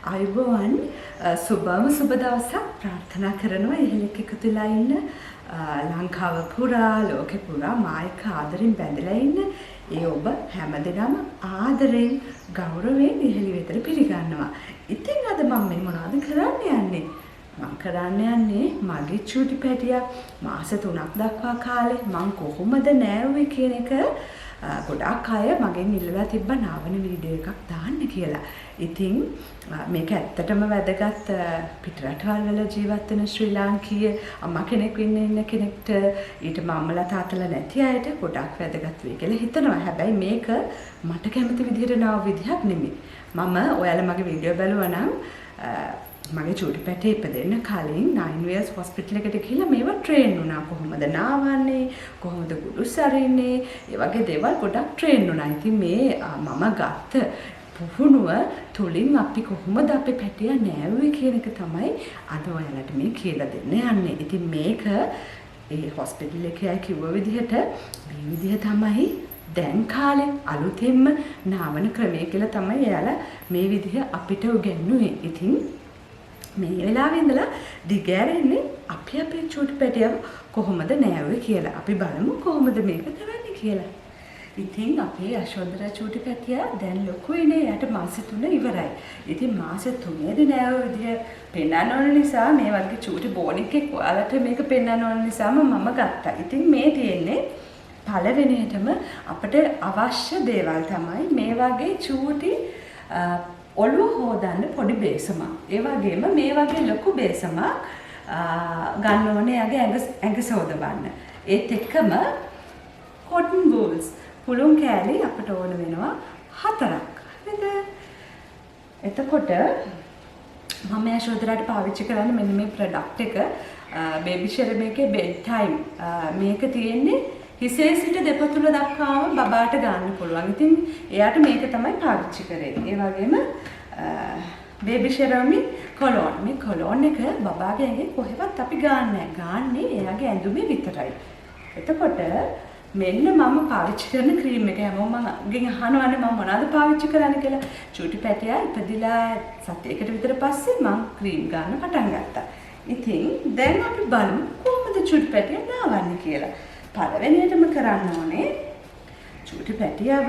අයිබෝවන් සුබම සුබ දවසක් ප්‍රාර්ථනා කරනවා ඉහළක එකතු වෙලා ඉන්න ලංකාව පුරා ලෝකෙ පුරා මායික ආදරෙන් බැඳලා ඉන්න ඒ ඔබ හැමදෙනාම ආදරෙන් ගෞරවයෙන් ඉහළ වෙතට පිළිගන්නවා. ඉතින් අද මම මේ මොනවද කරන්න යන්නේ? මම කරන්න යන්නේ මගේ චූටි පැටියා මාස 3ක් දක්වා කාලේ මම කොහොමද නෑවුවේ කියන එක ගොඩාක් අය මගෙන් ඉල්ලලා තිබ්බා නාවන වීඩියෝ එකක් දාන්න කියලා. ඉතින් මේක ඇත්තටම වැදගත් පිටරටවල් වල ජීවත් වෙන ශ්‍රී ලාංකීය අම්මා කෙනෙක් ඉන්න කෙනෙක්ට ඊට මම්මලා තාත්තලා නැති අයට ගොඩාක් වැදගත් වෙයි කියලා හිතනවා. හැබැයි මේක මට කැමති විදිහට නාව විදිහක් නෙමෙයි. මම ඔයාලා මගේ වීඩියෝ බලුවා නම් මගේ චූටි පැටේ ඉපදෙන්න කලින් 9 years hospital එකට ගිහිල්ලා මේවා ට්‍රේන් වුණා. කොහොමද නාවන්නේ, කොහොමද කුඩුස් අරින්නේ, ඒ වගේ දේවල් ගොඩක් ට්‍රේන් වුණා. ඉතින් මේ මම ගත්ත පුහුණුව තුලින් අපි කොහොමද අපේ පැටියා නෑවුවේ කියන එක තමයි අද ඔයාලට මේ කියලා දෙන්න යන්නේ. ඉතින් මේක ඒ හොස්පිටල් එකේ කිව්ව විදිහට මේ විදිහ තමයි දැන් කාලේ අලුතෙන්ම නාවන ක්‍රමය කියලා තමයි එයාලා මේ විදිහ අපිට උගන්වුවේ. ඉතින් මේ වෙලාවේ ඉඳලා දිගෑරෙන්නේ අපි අපේ චූටි පැටියව කොහොමද නෑවුවේ කියලා. අපි බලමු කොහොමද මේක කරන්නේ කියලා. ඉතින් අපේ යශෝදරා චූටි පැටියා දැන් ලොකුයිනේ. එයාට මාස 3 ඉවරයි. ඉතින් මාස 3ේදී නෑවුව විදිය පෙන්වන්න ඕන නිසා මේ වගේ චූටි බෝනික් එක ඔයාලට මේක පෙන්වන්න ඕන නිසාම මම ගත්තා. ඉතින් මේ තියෙන්නේ පළවෙනියටම අපිට අවශ්‍ය දේවල් තමයි මේ වගේ චූටි ඔළුව හොදන්න පොඩි බේසමක්. ඒ වගේම මේ වගේ ලොකු බේසමක් ගන්න ඕනේ යගේ ඇඟ සෝදවන්න. ඒත් එක්කම cotton balls පුළුන් කෑලි අපට ඕන වෙනවා 4ක්. නේද? එතකොට මම යශෝදරාට පාවිච්චි කරන්නේ මෙන්න මේ ප්‍රොඩක්ට් එක බේබි ෂෙරම් එකේ බෙඩ් ටයිම්. මේක තියෙන්නේ හිසේ සිට දෙපතුල දක්වාම බබාට ගන්න පුළුවන්. ඉතින් එයාට මේක තමයි පාවිච්චි කරේ. ඒ වගේම බේබි ෂෙරමි කොලොන්. මේ කොලොන් එක බබාගේ ඇඟේ කොහෙවත් අපි ගන්නෑ. ගන්නේ එයාගේ ඇඳුමේ විතරයි. එතකොට මෙන්න මම පාවිච්චි කරන ක්‍රීම් එක හැමෝම මගෙන් අහනවානේ මම මොනවද පාවිච්චි කරන්නේ කියලා. චූටි පැටියා ඉපදිලා සතියකට විතර පස්සේ මම ක්‍රීම් ගන්න පටන් ගත්තා. ඉතින් දැන් අපි බලමු කොහොමද චූටි පැටියා නාවන්නේ කියලා. පළවෙනියටම කරන්න ඕනේ චූටි පැටියව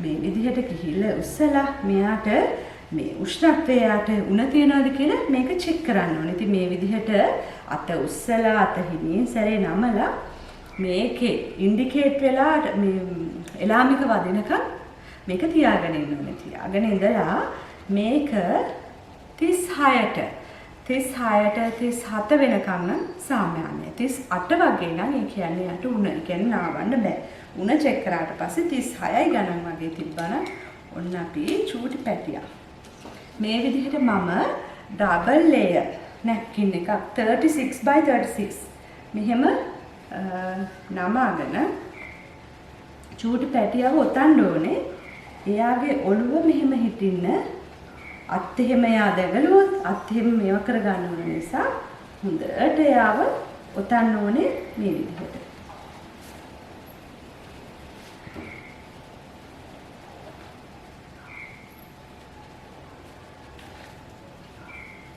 මේ විදිහට ගිහිල්ලා උස්සලා මෙයාට මේ උෂ්ණත්වයට උණ තියනවාද කියලා මේක චෙක් කරන්න ඕනේ. ඉතින් මේ විදිහට අත උස්සලා අත හිමින් සැරේ නමලා මේකේ ඉන්ඩිකේට් වෙලා මේ එලාමික වදිනකම් මේක තියාගෙන ඉන්න ඕනේ. තියාගෙන ඉඳලා මේක 36ට 37 වෙනකම් නම් සාමාන්‍යයි. 38 වගේ නම් ඒ කියන්නේ යට උණ. ඒ කියන්නේ නාවන්න බෑ. උණ චෙක් කරාට පස්සේ 36යි ගණන් වගේ තිබ්බනම් ඔන්න අපි චූටි පැටියා. මේ විදිහට මම ඩබල් ලේයර් නැප්කින් එකක් 36 by 36 මෙහෙම නමාගෙන චූටි පැටියව ඔතන්න ඕනේ. එයාගේ ඔළුව මෙහෙම හිටින්න අත් එහෙම යා දැගලුවොත් අත් එහෙම මේව කරගන්න ඕන නිසා හොඳට යාව ඔතන්න ඕනේ මේ විදිහට.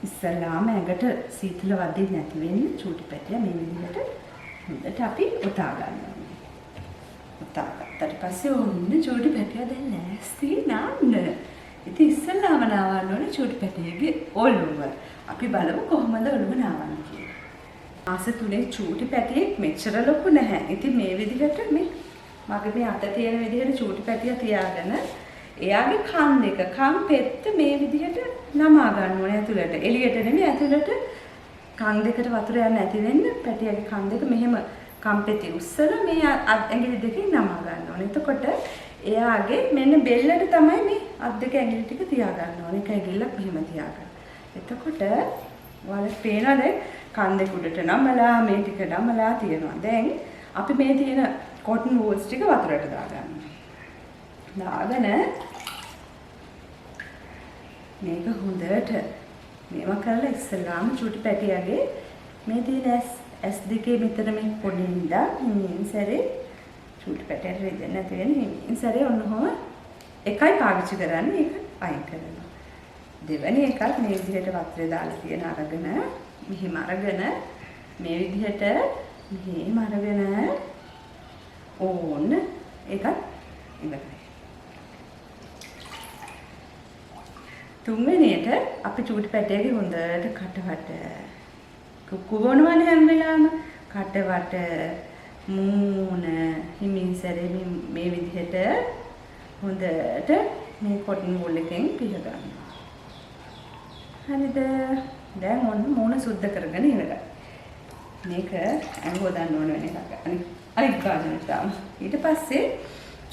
ඉස්සල්ලාම ඇඟට සීතල වදින්න නැති වෙන්න චූටි පැටියා මේ විදිහට හොඳට අපි ඔතා ගන්න ඕනේ. ඔතා ගත්තට පස්සේ ඔන්න චූටි පැටියා දැන් ලෑස්ති නාන්න. ඉතින් ඉස්සෙල්ලාම නාවන්න ඕනේ චූටි පැටියගේ ඔළුව. අපි බලමු කොහොමද ඔළුව නාවන්නේ කියලා. මාස 3 චූටි පැටියෙක් මෙච්චර ලොකු නැහැ. ඉතින් මේ විදිහට මගේ මේ අත තියෙන විදිහට චූටි පැටියා තියාගෙන එයාගේ කන් දෙක කන් පෙත්ත මේ විදිහට නමා ගන්න ඕනේ ඇතුළට. එළියට නෙමෙයි ඇතුළට කන් දෙකට වතුර යන්නේ නැති වෙන්න පැටියාගේ කන් දෙක මෙහෙම කන් පෙති උස්සලා මේ ඇඟිලි දෙකෙන් නමා ගන්න ඕනේ. එතකොට එයාගේ මෙන්න බෙල්ලට තමයි මේ අත් දෙක ඇඟිලි ටික තියා ගන්න ඕනේ. එක ඇඟිල්ලක් මෙහෙම තියා ගන්න. එතකොට ඔයාලට පේනවද කන් දෙක උඩට නමලා මේ ටික නමලා තියෙනවා. දැන් අපි මේ තියෙන cotton balls ටික වතුරට දාගන්න. දාගෙන මේක හොඳට මේවා කරලා ඉස්සෙල්ලාම චූටි පැටියාගේ මේ තියෙන ඇස් දෙකේ මෙතන මේ පොඩි ඉඳන් මේ සැරේ චූටි පැටියට රෙදෙන්නේ නැති වෙන මේ සැරේ ඔන්න ඔහම එකයි පාවිච්චි කරන්නේ. ඒක අයින් කරනවා. දෙවෙනි එකත් මේ විදිහට වතුරේ දාලා තියෙන අරගෙන මෙහෙම අරගෙන මේ විදිහට මෙහෙම අරගෙන ඕන්න ඒකත් ඉවරයි. තුන්වෙනියට අපි චූටි පැටියගේ හොඳට කටවට කුක්කු බොනවනේ හැම වෙලාවම කටවට මූණ හිමින් සැරේ මේ විදිහට හොඳට මේ කොටන් වූල් එකෙන් පිහ ගන්නවා. හරිද? දැන් ඔන්න මූණ සුද්ධ කරගෙන ඉවරයි. මේක ඇඟ හොදන්න ඕන වෙන එකක්. අනිත් කාරණේට ඊට පස්සේ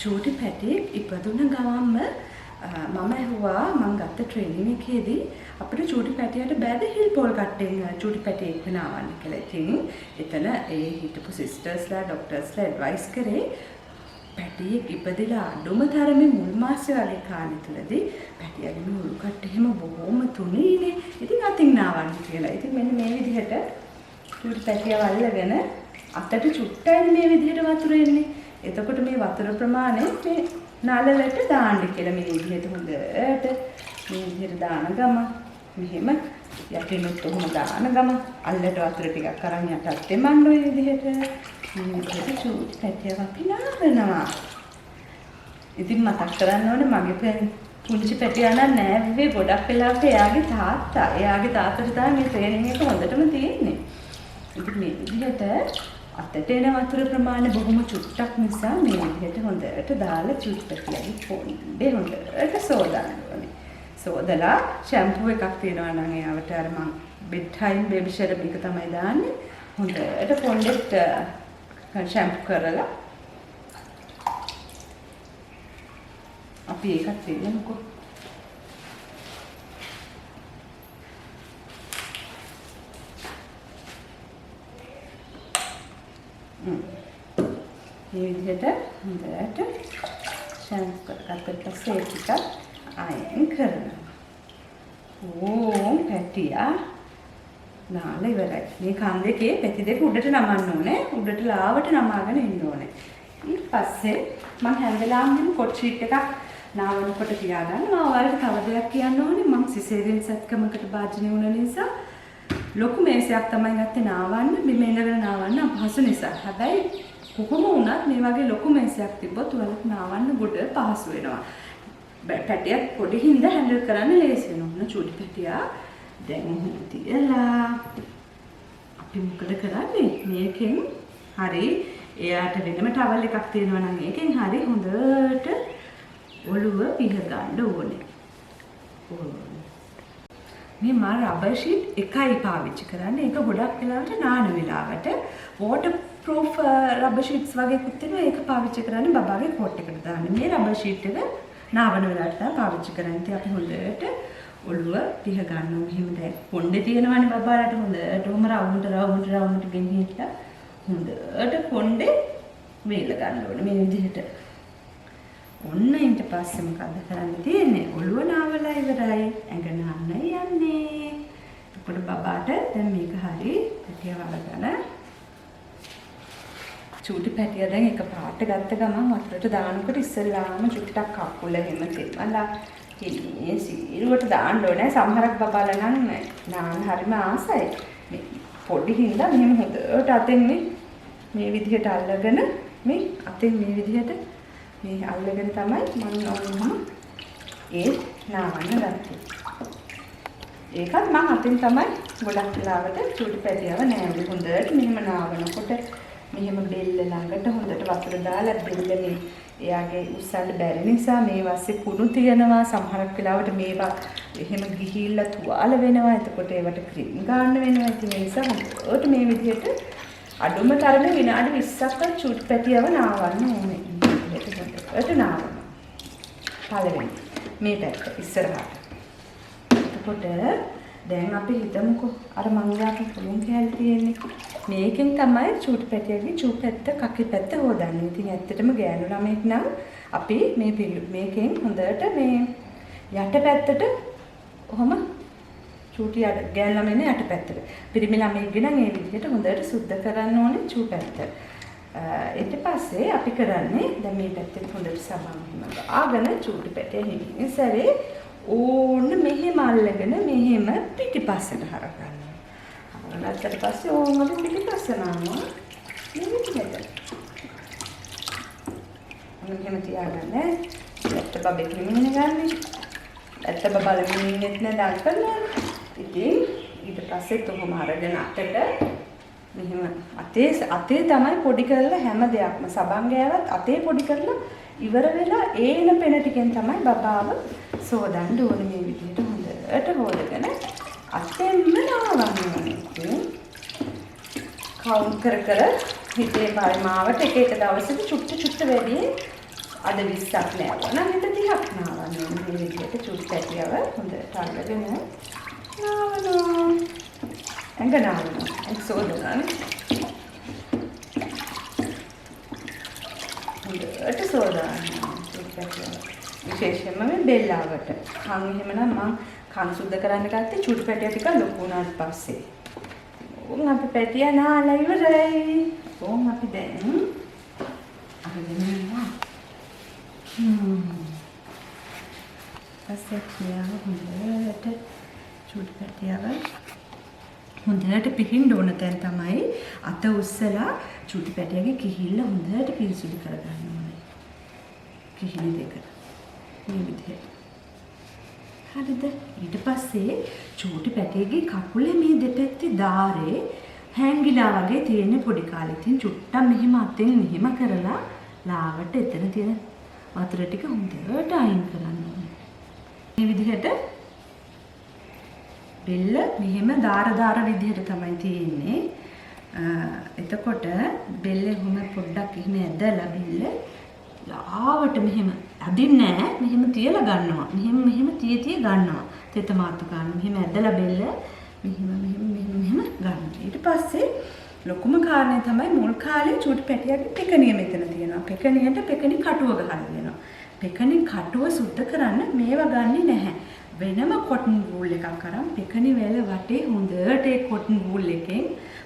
චූටි පැටියෙක් ඉපදුන ගමන්ම මම ඇහුවා මම ගත්ත ට්‍රේනින් එකේදී අපිට චූටි පැටියට බෑද හිල් පොල් කට්ටෙන් චූටි පැටියෙක් වෙනවන්න කියලා. ඉතින් එතන ඒ හිටපු සිස්ටර්ස්ලා ડોක්ටර්ස්ලා ඇඩ්වයිස් කරේ පැටියෙක් ඉපදිලා අඩුම තරමේ මුල් මාසෙ වගේ කාලෙ තුලදී පැටියගේ මුළු කට්ට එහෙම බොහොම තුනීනේ. ඉතින් අතින් නාවන්න කියලා. ඉතින් මෙන්න මේ විදිහට චූටි පැටියව අල්ලගෙන අතට චුට්ටයි මේ විදිහට වතුර එන්නේ. එතකොට මේ වතුර ප්‍රමාණය මේ නලලට දාන්න කියලා මේ විදිහට හොඳට මේ විදිහට දාන ගම මෙහෙම යටිනුත් උහුම දාන ගම අල්ලට වතුර ටිකක් අරන් යටත් දෙමන්න ඔය විදිහට මේ විදිහට චූටි පැටියව අපි නානවා. ඉතින් මතක් කරන්න ඕනේ මගේ පුංචි පැටියා නම් නෑවේ ගොඩක් වෙලාවට එයාගේ තාත්තට තමයි මේ ට්‍රේනින් එක හොඳටම තියෙන්නේ. ඉතින් මේ විදිහට අතට එන වතුර ප්‍රමාණය බොහොම චුට්ටක් නිසා මේ විදිහට හොඳට දාලා චුට්ටකලයි පොඩ්ඩේ හොඳට සෝදන්න ඕනේ. සෝදලා ෂැම්පූ එකක් තියෙනවා නම් ඒවට අර මම බෙඩ් ටයිම් බේබි ෂෙරම් එක තමයි දාන්නේ. හොඳට පොඩ්ඩෙත් ෂැම්පූ කරලා අපි ඒකත් දෙන්නකෝ. මේ විදිහට හොඳට ෂැම්පූ කරගත්ත පස්සේ ටිකක් අයන් කරනවා. ඕම් පැටියා නාලා ඉවරයි. මේ කන් දෙකේ පැති දෙක උඩට නමන්න ඕනේ. උඩට ලාවට නමාගෙන ඉන්න ඕනේ. ඊට පස්සේ මම හැම වෙලාවෙම කොට් ෂීට් එකක් නාවනකොට තියාගන්නවා. ඔයාලට තව දෙයක් කියන්න ඕනේ. මම සිසේරියන් සත්කමකට භාජනය වුණ නිසා ලොකු මේසයක් තමයි ගත්තේ නාවන්න. බිම ඉඳගෙන නාවන්න අපහසු නිසා. හැබැයි කොහොම වුණත් මේ වගේ ලොකු මේසයක් තිබ්බොත් ඔයාලට නාවන්න ගොඩ පහසු වෙනවා. පැටියක් පොඩි හින්දා හැන්ඩල් කරන්න ලේසි වෙනවා. චූටි පැටියා දැන් තියලා අපි මොකද කරන්නේ? මේකෙන් හරි එයාට වෙනම ටවල් එකක් තියෙනවා නම් ඒකෙන් හරි හොඳට ඔළුව පිහ ගන්න ඕනේ. මේ මම රබර් ෂීට් එකයි පාවිච්චි කරන්නේ. ඒක ගොඩක් වෙලාවට නාන වෙලාවට වෝටර් ප්‍රූෆ් රබර් ෂීට්ස් වගේ කුත් තියෙනවා. ඒක පාවිච්චි කරන්නේ බබාගේ කෝට් එකට දාන්න. මේ රබර් ෂීට් එක නාවන වෙලාවට තමයි පාවිච්චි කරන්නේ. ඉතින් අපි හොඳට ඔළුව පිහ ගන්නවා. මෙහෙම දැන් කොණ්ඩේ තියෙනවනේ බබාලට හොඳටම රවුමට ගෙනිහිලා හොඳට කොණ්ඩේ වේල ගන්න ඕනේ මේ විදිහට. ඔන්න ඊට පස්සේ මොකද කරන්න තියෙන්නේ? ඔළුව නාවලා ඉවරයි. ඇඟ නාන්න යන්නේ. එතකොට බබාට දැන් මේක හරි පැටිය වලගෙන චූටි පැටිය දැන් එක පාට ගත්ත ගමන් වතුරට දානකොට ඉස්සෙල්ලාම චුට්ටක් කකුල එහෙම තෙමලා ඉන්නේ සීරුවට දාන්න ඕනේ. සමහරක් බබාලා නම් නාන්න හරිම ආසයි. මේ පොඩි හින්දා මෙහෙම හොඳට අතෙන් මේ විදිහට අල්ලගෙන මේ අතෙන් මේ විදිහට මේ අල්ලගෙන තමයි මම ඕනම ඒ නාවන්න ගත්තේ. ඒකත් මම අතින් තමයි ගොඩක් වෙලාවට චූටි පැටියව නෑවේ. හොඳට මෙහෙම නාවනකොට මෙහෙම බෙල්ල ළඟට හොඳට වතුර දාලා බෙල්ල මේ එයාගේ උස්සන්න බැරි නිසා මේ වස්සේ කුණු තියෙනවා. සමහරක් වෙලාවට මේවා එහෙම ගිහිල්ලා තුවාල වෙනවා. එතකොට ඒවට ක්‍රීම් ගන්න වෙනවා. ඉතින් ඒ නිසා හොඳට මේ විදිහට අඩුම තරමේ විනාඩි 20ක් චූටි පැටියව නාවන්න ඕනේ. ඒකට නාවනවා. පළවෙනි මේ පැත්ත ඉස්සරහට. එතකොට දැන් අපි හිතමුකෝ අර මංගලාගේ පුළුන් කෑල්ල තියෙන්නේ. මේකෙන් තමයි චූටි පැටියගේ චූ පැත්ත කකේ පැත්ත හොදන්නේ. ඉතින් ඇත්තටම ගෑනු ළමෙක් නම් අපි මේකෙන් හොඳට මේ යට පැත්තට කොහොම චූටි ගෑනු ළමෙන්නේ යට පැත්තට. පිරිමි ළමෙක්ගේ නම් මේ විදිහට හොඳට සුද්ධ කරන්න ඕනේ චූ පැත්ත. ඊට පස්සේ අපි කරන්නේ දැන් මේ පැත්තෙන් හොඳට සමන් හිම ආගෙන චූටි පැටිය හිමින් සැරේ ඕන්න මෙහෙම අල්ලගෙන මෙහෙම පිටිපස්සට හරගන්න. හරගත්තට පස්සේ ඕම අපි පිටිපස්ස නානවා. මේ විදිහට. මෙහෙම තියාගන්න. ඇත්ත බබෙක් නෙමෙයි ගන්නෙ. ඇත්ත බබලමින් ඉන්නෙත් නෑ දාල් කරලා. ඉතින් ඊට පස්සේ තොහොම අරගෙන අතට මෙහෙම අතේ තමයි පොඩි කරලා හැම දෙයක්ම සබන් ගෑවත් අතේ පොඩි කරලා ඉවර වෙලා ඒන පෙන ටිකෙන් තමයි බබාව සෝදන්න ඕනේ මේ විදිහට හොඳට හොදගෙන අතෙන්ම නාවන්න ඕනේ. කවුන්ට් කර හිතේ පරිමාවට එක දවසක චුට්ට වැඩි අද 20ක් නෑවනම් හිත 30ක් නාවන්න ඕනේ. මේ විදිහට චුට්ට පැටියව හොඳට අල්ලගෙන නාවනවා. එංගනාවනවා. සෝදනවා. හොඳට සෝදාන්න. විශේෂයෙන්ම මේ බෙල්ලාවට. කන් එහෙමනම් මං කන් සුද්ධ කරන්න ගත්තේ චුටි පැටිය ටික ලොකු වුණාට පස්සේ. ඕන් අපි පැටිය නාලා ඉවරයි. ඕන් අපි දැන් අරගෙන යනවා. පස්සේ කියාව හොඳට චුටි පැටියව හොඳට පිහින්න ඕන තැන් තමයි අත උස්සලා චුටි පැටියගේ කිහිල්ල හොඳට පිරිසිදු කරගන්න ඕනේ. කිහිලි දෙක. මේ විදිහට. හරිද? ඊට පස්සේ චුටි පැටියගේ කකුලේ මේ දෙපැත්තේ දාරේ හැංගිලා වගේ තියෙන පොඩි කාලේ ඉතින් චුට්ටක් මෙහෙම අතෙන් මෙහෙම කරලා ලාවට එතන තියෙන වතුර ටික හොඳට අයින් කරන්න ඕනේ. මේ විදිහට බෙල්ල මෙහෙම දාර විදිහට තමයි තියෙන්නේ. එතකොට බෙල්ල එහෙම පොඩ්ඩක් එහෙම ඇදලා බෙල්ල ලාවට මෙහෙම අදින්නේ නැහැ. මෙහෙම තියලා ගන්නවා. මෙහෙම තිය ගන්නවා. තෙත මාතු ගන්න. මෙහෙම ඇදලා බෙල්ල මෙහෙම ගන්න. ඊට පස්සේ ලොකුම කාරණේ තමයි මුල් කාලේ චූටි පැටියගේ පෙකණිය මෙතන තියෙනවා. පෙකණියට පෙකණි කටුව ගහලා දෙනවා. පෙකණි කටුව සුද්ධ කරන්න මේවා ගන්නෙ නැහැ. වෙනම කොටන් වූල් එකක් අරන් පෙකණි වැල වටේ හොඳට ඒ කොටන් වූල් එකෙන්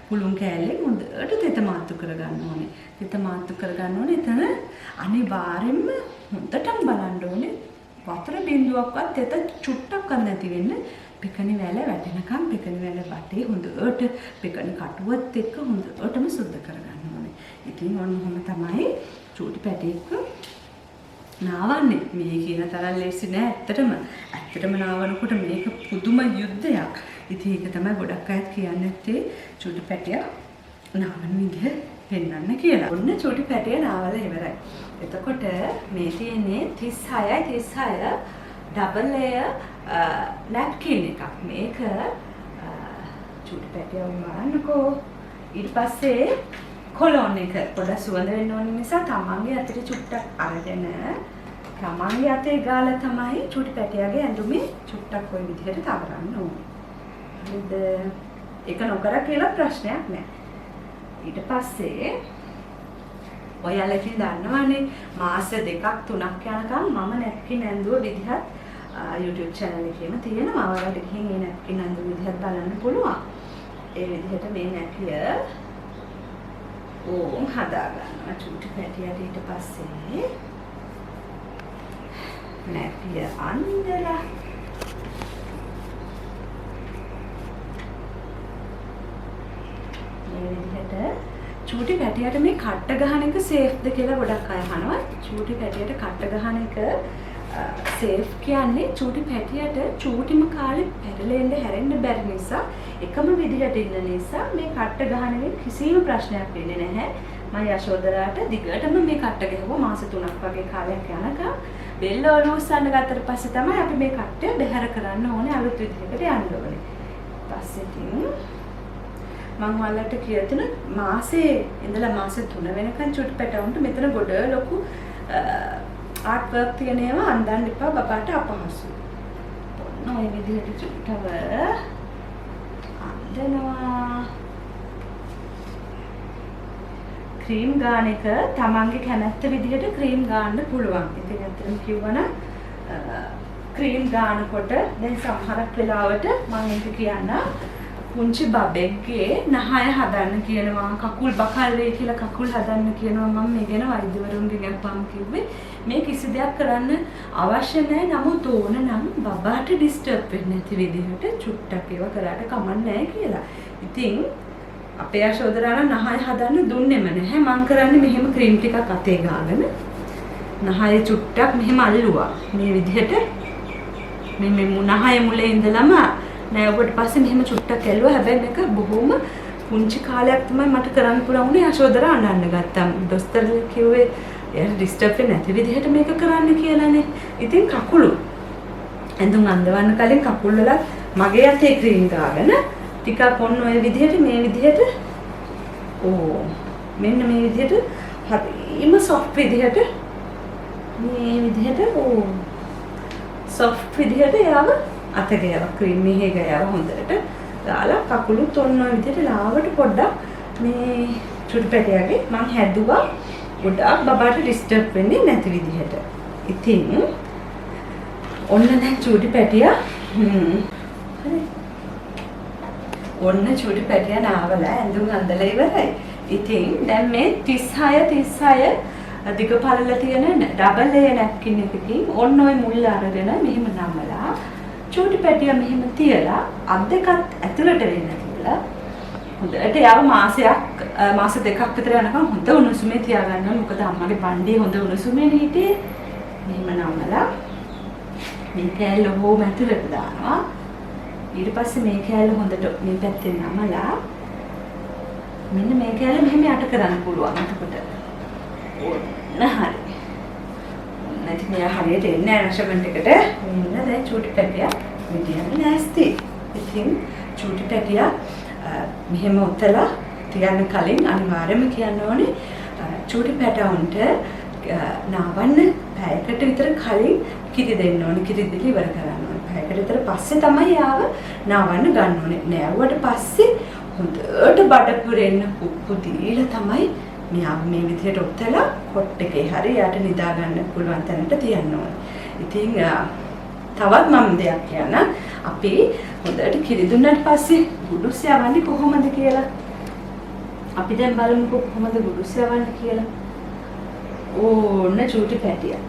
පුළුන් කෑල්ලෙන් හොඳට තෙත මාතු කරගන්න ඕනේ. තෙත මාතු කරගන්න ඕනේ. එතන අනිවාර්යෙන්ම හොඳටම බලන්න ඕනේ. වතුර බිඳුවක්වත් තෙත චුට්ටක්වත් නැති වෙන්න පෙකණි වැල වැටෙනකම් පෙකණි වැල වටේ හොඳට පෙකණි කටුවත් එක්ක හොඳටම සුද්ධ කරගන්න ඕනේ. ඉතින් ඔන්න තමයි චූටි පැටියෙක් නාවන්නේ. මේ කියන තරම් ලේසි නෑ ඇත්තටම නාවනකොට මේක පුදුම යුද්ධයක්. ඉතින් ඒක තමයි ගොඩක් අය කියන්නේ නැත්තේ චූටි පැටිය නාවන විදිහ පෙන්වන්න කියලා. ඔන්න චූටි පැටිය නාවලා ඉවරයි. එතකොට මේ තියෙන්නේ 36 ඩබල් ලේයර් නැප්කින් එකක්. මේක චූටි පැටිය වුණානකෝ. ඊට පස්සේ කොලොන් එක පොඩ්ඩක් සුවඳ වෙන්න ඕන නිසා තමන්ගේ අතේ චුට්ටක් අරගෙන තමන්ගේ අතේ ගාලා තමයි චූටි පැටියාගේ ඇඳුමේ චුට්ටක් ওই විදිහට තවරන්න ඕනේ. හරිද? ඒක නොකර කියලා ප්‍රශ්නයක් නෑ. ඊට පස්සේ ඔයාලා ඉතින් දන්නවනේ මාස 2ක් 3ක් යනකම් මම නැප්කින් ඇඳුව විදිහත් YouTube channel එකේම තියෙනවා. ඔයාලට ගිහින් මේ නැප්කින් ඇඳුව විදිහත් බලන්න පුළුවන්. ඒ විදිහට මේ නැපිය ඕම් හදාගන්නවා චූටි පැටියට. ඊට පස්සේ නැපිය අන්දලා මේ විදිහට චූටි පැටියට මේ කට්ට ගහන එක සේෆ්ද කියලා ගොඩක් අය අහනවා. චූටි පැටියට කට්ට ගහන එක සේෆ් කියන්නේ චූටි පැටියට චූටිම කාලේ පැරලෙන්න හැරෙන්න බැරි නිසා එකම විදිහට ඉන්න නිසා මේ කට්ට ගහන එක කිසිම ප්‍රශ්නයක් වෙන්නේ නැහැ. මම යශෝදරාට දිගටම මේ කට්ට ගැහුවා මාස 3ක් වගේ කාලයක් යනකම්. බෙල්ල ඔලුස්සන්න ගත්තට පස්සේ තමයි අපි මේ කට්ටය බැහැර කරන්න ඕනේ අලුත් විදිහකට යන්න ඕනේ. පස්සේ ඉතින් මම ඔයාලට කියලා තියෙන මාසේ ඉඳලා මාස 3 වෙනකන් චූටි පැටවුන්ට මෙතන ගොඩ ලොකු ආර්ට් වර්ක් තියෙන ඒවා අඳන් එපා බබාට අපහසුයි. ඔන්න ඔය විදිහට චුට්ටව අඳනවා. ක්‍රීම් ගාන එක තමන්ගේ කැමැත්ත විදිහට ක්‍රීම් ගාන්න පුළුවන්. ඉතින් අතන කිව්වනම් ක්‍රීම් ගානකොට දැන් සමහරක් වෙලාවට මම ඒක කියන්න පුංචි බබෙක්ගේ නහය හදන්න කියනවා කකුල් බකල් වෙයි කියලා කකුල් හදන්න කියනවා මම මේ ගැන වෛද්‍යවරුන්ගෙන් අහපම් කිව්වේ මේ කිසි දෙයක් කරන්න අවශ්‍ය නැහැ නමුත් ඕන නම් බබාට ඩිස්ටර්බ් වෙන්නේ නැති විදිහට චුට්ටක් ඒවා කරාට කමක් නැහැ කියලා. ඉතින් අපේ යශෝදරාලා නහය හදන්න දුන්නෙම නැහැ. මං කරන්නේ මෙහෙම ක්‍රීම් ටිකක් අතේ ගාගෙන නහය චුට්ටක් මෙහෙම අල්ලුවා. මේ විදිහට මේ නහය මුලේ ඉඳලම නෑ ඔබට පස්සේ මෙහෙම චුට්ටක් ඇල්ලුවා. හැබැයි මේක බොහොම පුංචි කාලයක් තමයි මට කරන්න පුළුවන් වුණේ. යශෝදරා අඬන්න ගත්තා. දොස්තරලා කිව්වේ එයාට ඩිස්ටර්බ් වෙන්නේ නැති විදිහට මේක කරන්න කියලානේ. ඉතින් කකුළු ඇඳුම් අඳවන්න කලින් කකුල් වල මගේ අතේ ක්‍රීම් ගාගෙන ටිකක් ඔන්න ඔය විදිහට මේ විදිහට මෙන්න මේ විදිහට හරිම සොෆ්ට් විදිහට මේ විදිහට සොෆ්ට් විදිහට යාව අත ගෑව ක්‍රීම් මෙහෙ ගෑව හොඳට දාලා කකුලුත් ඔන්න ඔය විදිහට ලාවට පොඩ්ඩක් මේ චුටි පැටියාගේ මං හැදුවා ගොඩාක් බබාට ඩිස්ටර්බ් වෙන්නේ නැති විදිහට. ඉතින් ඔන්න දැන් චුටි පැටියා හරි ඔන්න චුටි පැටියා නාවලා ඇඳුම් අඳලා ඉවරයි. ඉතින් දැන් මේ 36 දිග පළල තියෙන ඩබල් ලේයර් නැප්කින් එකකින් ඔන්න ඔය මුල් අරගෙන මෙහෙම නමලා චුටි පැටියා මෙහෙම තියලා අත් දෙකත් ඇතුළට වෙන්න කියලා හොඳට යාව මාස දෙකක් විතර යනකම් හොඳ උණුසුමේ තියාගන්න ඕනේ. මොකද අම්මගේ බණ්ඩේ හොඳ උණුසුමේ හිටියේ. මෙහෙම නමලා මේ කෑල්ල හොම ඇතුළට දානවා. ඊට පස්සේ මේ කෑල්ල හොඳට මේ පැත්තෙන් නමලා මෙන්න මේ කෑල්ල මෙහෙම යට කරන්න පුළුවන්. එතකොට ඔන්න හරි. නැති මෙයා හරියට එන්නේ නැහැ මෙෂර්මන්ට් එකට. මෙන්න දැන් චූටි පැටියා මෙදියම නැස්ති. ඉතින් චූටි පැටියා මෙහෙම උතලා තියන්න කලින් අනිවාර්යයෙන්ම කියන්න ඕනේ චූටි පැටවුන්ට නාවන්න පැයකට විතර කලින් කිරි දෙන්න ඕනේ. කිරි දෙලි ඉවර කරන්න ඕනේ. පැයකට විතර පස්සේ තමයි යාව නාවන්න ගන්න ඕනේ. නෑවුවට පස්සේ හොඳට බඩ පුරෙන්න පුප්පු දීලා තමයි මෙයා මේ විදිහට උතලා කොට් එකේ හරි යට නිදා ගන්න පුළුවන් තැනට තියන්න ඕනේ. ඉතින් තවත් මම දෙයක් කියන්න. අපි හොඳට කිරි දුන්නාට පස්සේ ගුඩුස් යවන්නේ කොහොමද කියලා. අපි දැන් බලමුකෝ කොහොමද ගුඩුස් යවන්නේ කියලා. ඕන්න චූටි පැටියා.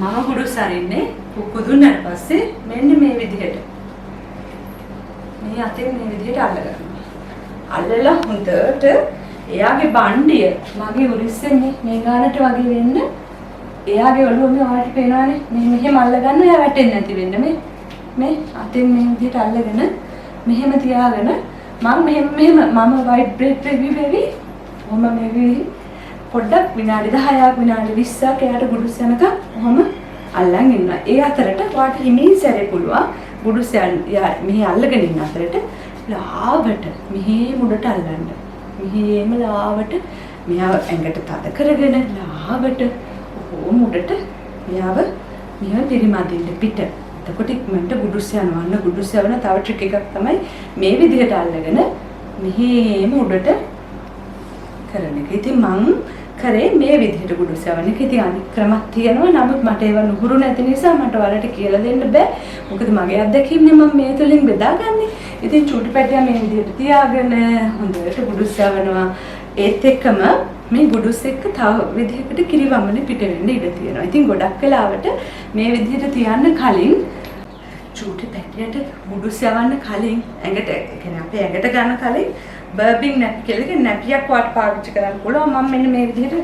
මම ගුඩුස් අරින්නේ කුක්කු දුන්නාට පස්සේ මෙන්න මේ විදිහට. මේ අතෙන් මේ විදිහට අල්ලගන්නවා. අල්ලලා හොඳට එයාගේ බණ්ඩිය මගේ උරිස්සෙන් මේ ගානට වගේ වෙන්න එයාගේ ඔළුව මේ ඔයාලට පේනවානේ. මේ මෙහෙම අල්ලගන්න එයා වැටෙන්නේ නැති වෙන්න මේ අතෙන් මේ විදිහට අල්ලගෙන මෙහෙම තියාගෙන මම මෙහෙම වයිබ්‍රේට් වෙවි ඔහම මේ පොඩ්ඩක් විනාඩි 10ක් විනාඩි 20ක් එයාට ගුඩුස් යනකම් ඔහම අල්ලන් ඉන්නවා. ඒ අතරට ඔයාට හිමින් සැරේ පුළුවන් ගුඩුස් මෙහෙ අල්ලගෙන ඉන්න අතරට ලාවට මෙහෙ මුඩට අල්ලන්න. මෙහෙම ලාවට මෙයාව ඇඟට තද කරගෙන ලාවට ඔහොම මුඩට මෙයාව මෙහෙම පිරිමදින්න පිට. එතකොට ඉක්මනට ගුඩුස් යනවා. අන්න ගුඩුස් යවන තව ට්‍රික් එකක් තමයි මේ විදිහට අල්ලගෙන මෙහෙම උඩට කරන එක. ඉතින් මං කරේ මේ විදිහට ගුඩුස් යවන එක. ඉතින් අනිත් ක්‍රමත් තියෙනවා. නමුත් මට ඒවා නුහුරු නැති නිසා මට ඔයාලට කියලා දෙන්න බෑ. මොකද මගේ අත්දැකීම්නේ මම මේ තුලින් බෙදාගන්නේ. ඉතින් චූටි පැටියා මේ විදිහට තියාගෙන හොඳට ගුඩුස් යවනවා. ඒත් එක්කම මේ ගුඩුස් එක්ක තව විදිහකට කිරි වමනේ පිට වෙන්න ඉඩ තියෙනවා. ඉතින් ගොඩක් වෙලාවට මේ විදිහට තියන්න කලින් චූටි පැටියට ගුඩුස් යවන්න කලින් ඇඟට කියන්නේ අපේ ඇඟට ගන්න කලින් බර්බින් නැපි කියලා කියන නැපියක් වාට පාවිච්චි කරන්න පුළුවන්. මම මෙන්න මේ විදිහට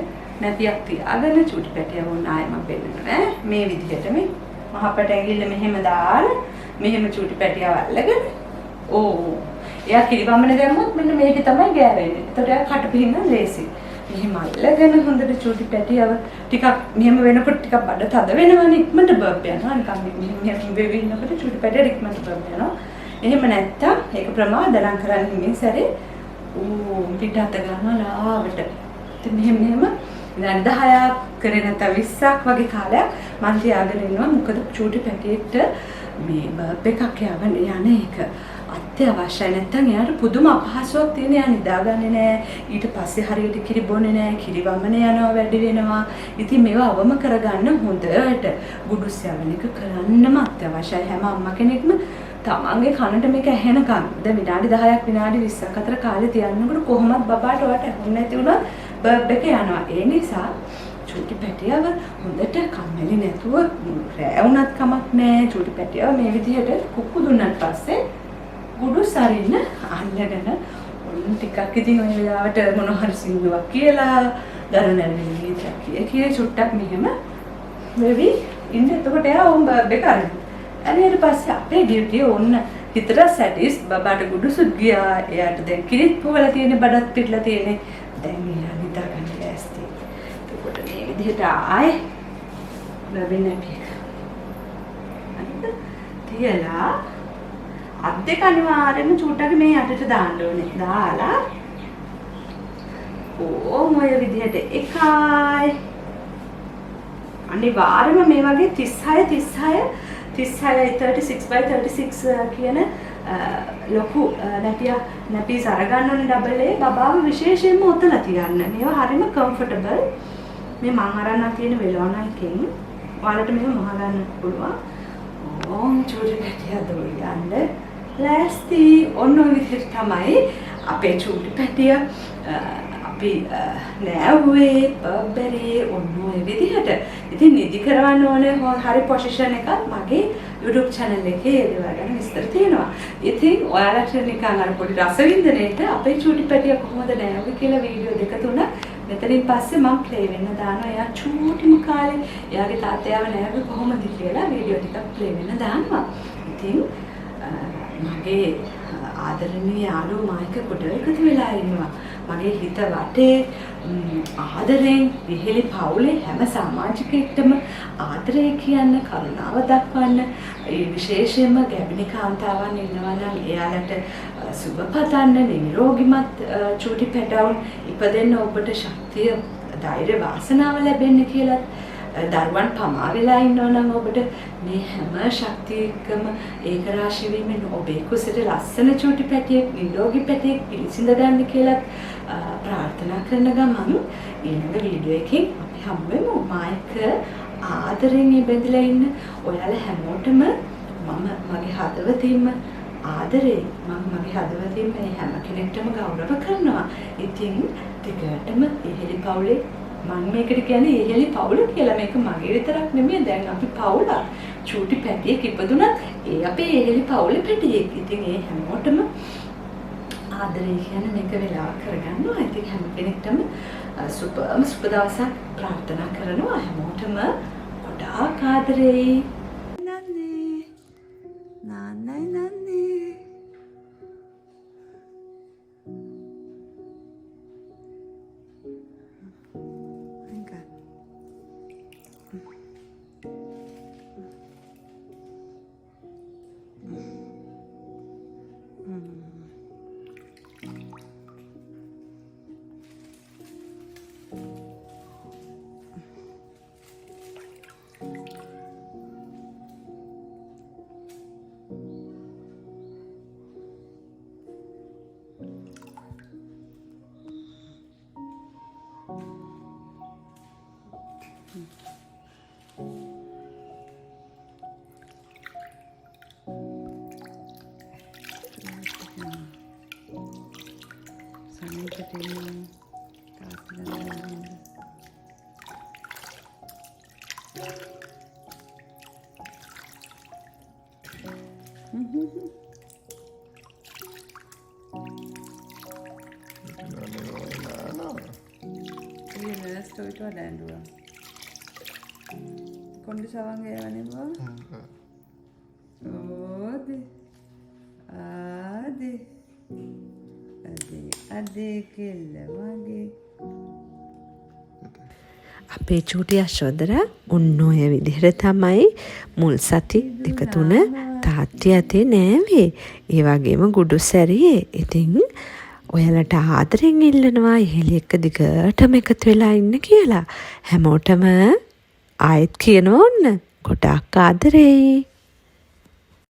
නැපියක් තියාගෙන චූටි පැටිය වුණ ආයෙම බෙන්නනවා. මේ විදිහට මේ මහපට ඇඟිල්ල මෙහෙම දාලා මෙහෙම චූටි පැටියව අල්ලගෙන එයා කිරි වමනේ දැම්මොත් මෙන්න මේක තමයි ගෑවෙන්නේ. එතකොට එයා කට පිහින්න ලේසි. මෙහෙම අල්ලගෙන හොඳට චූටි පැටියව ටිකක් මෙහෙම වෙනකොට ටිකක් බඩ තද වෙනවනේ ඉක්මනට බර්බ් යනවා. නිකන් මෙහෙම වෙවි ඉන්නකොට චූටි පැටියට ඉක්මනට බර්බ් යනවා. එහෙම නැත්තම් ඒක ප්‍රමාදලම් කරන්න හිමින් සැරේ පිට අත ගන්නවා ලාවට. ඉතින් මෙහෙම විනාඩි 10ක් කරේ නැත්නම් 20ක් වගේ කාලයක් මම තියාගෙන ඉන්නවා. මොකද චූටි පැටියෙක්ට මේ බර්බ් එකක් යවන්න යන එක අත්‍යවශ්‍යයි. නැත්නම් එයාට පුදුම අපහසුයක් තියෙන. එයා නිදාගන්නේ නැහැ. ඊට පස්සේ හරියට කිරි බොන්නේ නැහැ. කිරි වමනේ යනවා වැඩි වෙනවා. ඉතින් මේවා අවම කරගන්න හොඳට ගුඩුස් යවන එක කරන්නම අත්‍යවශ්‍යයි. හැම අම්මා කෙනෙක්ම තමන්ගේ කනට මේක ඇහෙනකම් දැන් විනාඩි 10ක් විනාඩි 20ක් අතර කාලේ තියන්නකොට කොහොමත් බබාට ඔයාලට ඇහුන්නේ නැති වුණොත් බර්බ් එක යනවා. ඒ නිසා චූටි පැටියව හොඳට කම්මැලි නැතුව රෑ වුණත් කමක් නැහැ. චූටි පැටියව මේ විදිහට කුක්කු දුන්නාට පස්සේ ගුඩු සරින්න අල්ලගෙන ඔන්න ටිකක් ඉතින් ওই වෙලාවට මොන හරි සින්දුවක් කියලා දරණැල්ලේ ගීතයක් කිය චුට්ටක් මෙහෙම වෙවි ඉන්න. එතකොට එයා උඹ බෙකරන. ඊට පස්සේ අපේ ඩියුටිය ඔන්න හිතට සැටිස් බබාට ගුඩුසුත් ගියා. එයාට දැන් කිරිත් පුවලා තියෙන බඩත් පිටලා තියෙන්නේ. දැන් එයා නිදා ගන්න ලෑස්ති. එතකොට මේ විදිහට ආයේ බබේ නැපි එක. අනිත් තියලා අත් දෙක අනිවාර්යෙන්ම චූට්ටගේ මේ යටට දාන්න ඕනේ. දාලා ඕම ඔය විදිහට එකයි අනිවාර්යයෙන්ම මේ වගේ 36 කියන ලොකු නැපීස් අරගන්න ඕනේ ඩබල් ඒ බබාව විශේෂයෙන්ම ඔතලා තියන්න. මේවා හරිම කම්ෆර්ටබල්. මේ මං අරන් තියෙන වෙලෝනා එකෙන් ඔයාලට මේව මහ ගන්න පුළුවන්. ඕම් චූටි පැටිය දොරියන්න ලෑස්ති. ඔන්න ඔය විදිහට තමයි අපේ චූටි පැටිය අපි නෑවුවේ බබ්බරේ ඔන්න ඔය විදිහට. ඉතින් නිදි කරවන්න ඕනේ හරි පොසිෂන් එකක් මගේ YouTube channel එකේ ඒවා ගැන විස්තර තියෙනවා. ඉතින් ඔයාලට නිකන් අර පොඩි රසවින්දනයේට අපේ චූටි පැටිය කොහොමද නෑවුවේ කියලා වීඩියෝ දෙක තුනක් මෙතනින් පස්සේ මම ප්ලේ වෙන්න දානවා. එයා චූටිම කාලේ එයාගේ තාත්තයාව නෑවුවේ කොහොමද කියලා වීඩියෝ ටිකක් ප්ලේ වෙන්න දානවා. ඉතින් මගේ ආදරණීය යාළුවෝ මායික කොට එකතු වෙලා ඉන්නවා. මගේ හිත වටේ ආදරෙන් විහෙලි පවුලේ හැම සමාජිකයෙක්ටම ආදරය කියන්න කරුණාව දක්වන්න විශේෂයෙන්ම ගැබිනි කාන්තාවන් ඉන්නවා නම් එයාලට සුබ පතන්න නිරෝගිමත් චූටි පැටවුන් ඉපදෙන්න ඔබට ශක්තිය ධෛර්ය වාසනාව ලැබෙන්න කියලා දරුවන් පමා වෙලා ඉන්නවා නම් ඔබට මේ හැම ශක්තියකම ඒක රාශී වීමෙන් ඔබේ කුසට ලස්සන චූටි පැටියෙක් නිරෝගී පැටියෙක් පිළිසිඳ ගන්න කියලා ප්‍රාර්ථනා කරන ගමන් ඊළඟ වීඩියෝ එකෙන් අපි හමු වෙමු. මායික ආදරෙන් ඉබඳලා ඉන්න ඔයාලා හැමෝටම මම මගේ හදවතින්ම ආදරේ මගේ හදවතින්ම හැම කෙනෙක්ටම ගෞරව කරනවා. ඉතින් ටිකටම ඉහෙලි පවුලේ මම මේකට කියන්නේ ඉහෙලි පවුල කියලා. මේක මගේ විතරක් නෙමෙයි. දැන් අපි පවුල චූටි පැටියෙක් ඉපදුනත් ඒ අපේ ඉහෙලි පවුලේ පැටියෙක්. ඉතින් ඒ හැමෝටම ආදරේ කියන්නේ මේක වෙලාවක් කරගන්නවා. ඉතින් හැම කෙනෙක්ටම සුබ දවසක් ප්‍රාර්ථනා කරනවා. හැමෝටම ගොඩාක් ආදරේ. නන්නේ itu ada yang dua. Kondisi awang kayak mana bang? Oh deh, ade killa mage. අපේ චූටි අශෝදර ඔන්න ඔය විදිහට තමයි මුල් සති දෙක තුන තාත්ති අතේ නෑවේ. ඒ වගේම ගුඩු සැරියේ. ඉතින් ඔයාලට ආදරෙන් ඉල්ලනවා ඉහෙලි එක්ක දිගටම එකතු වෙලා ඉන්න කියලා. හැමෝටම ආයෙත් කියනවා ඔන්න ගොඩාක් ආදරෙයි.